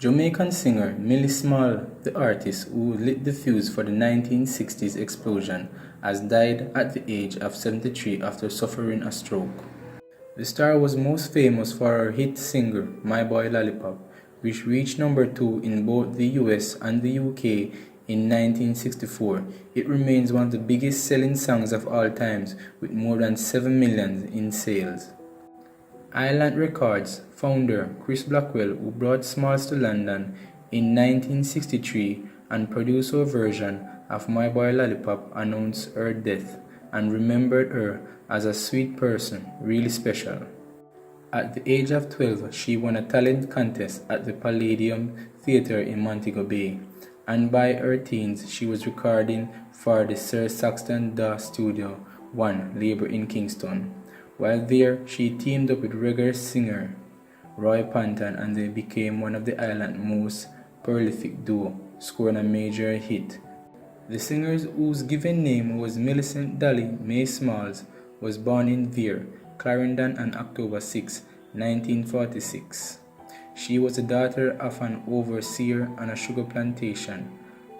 Jamaican singer Millie Small, the artist who lit the fuse for the 1960s explosion, has died at the age of 73 after suffering a stroke. The star was most famous for her hit single My Boy Lollipop, which reached number 2 in both the US and the UK in 1964. It remains one of the biggest selling songs of all times, with more than 7 million in sales. Island Records founder Chris Blackwell, who brought Smalls to London in 1963 and produced her version of My Boy Lollipop, announced her death and remembered her as a sweet person, really special. At the age of 12, she won a talent contest at the Palladium Theatre in Montego Bay, and by her teens she was recording for the Sir Saxton Daw Studio 1 label in Kingston. While there, she teamed up with reggae singer Roy Panton, and they became one of the island's most prolific duo, scoring a major hit. The singer, whose given name was Millicent Dolly Mae Smalls, was born in Vere, Clarendon on October 6, 1946. She was the daughter of an overseer on a sugar plantation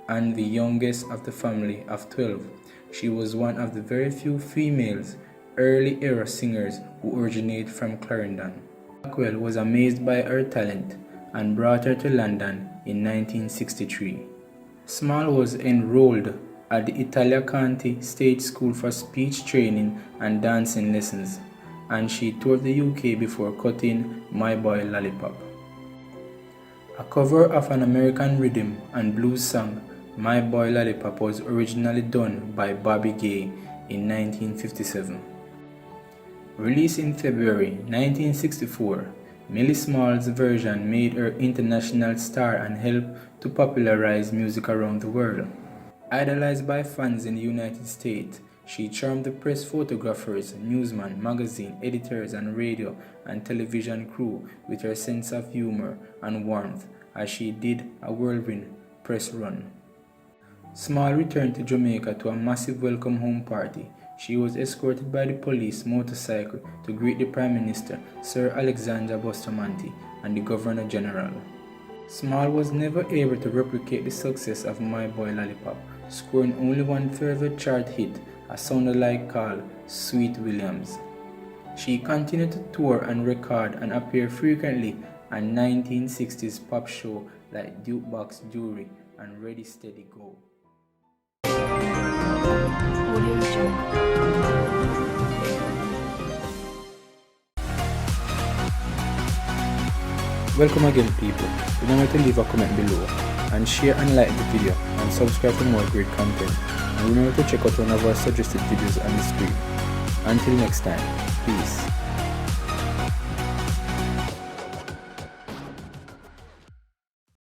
and the youngest of the family of 12. She was one of the very few females early-era singers who originated from Clarendon. Blackwell was amazed by her talent and brought her to London in 1963. Small was enrolled at the Italia Conti Stage School for speech training and dancing lessons, and she toured the UK before cutting My Boy Lollipop. A cover of an American rhythm and blues song, My Boy Lollipop, was originally done by Bobby Gay in 1957. Released in February 1964, Millie Small's version made her international star and helped to popularize music around the world. Idolized by fans in the United States, she charmed the press, photographers, newsmen, magazine editors, and radio and television crew with her sense of humor and warmth as she did a whirlwind press run. Small returned to Jamaica to a massive welcome home party. She was escorted by the police motorcycle to greet the Prime Minister, Sir Alexander Bustamante, and the Governor General. Small was never able to replicate the success of My Boy Lollipop, scoring only one further chart hit, a sound-alike called Sweet Williams. She continued to tour and record and appear frequently on 1960s pop shows like Jukebox Jury and Ready Steady Go. Welcome again, people. Remember to leave a comment below and share and like the video and subscribe for more great content. And remember to check out one of our suggested videos on the screen. Until next time, peace.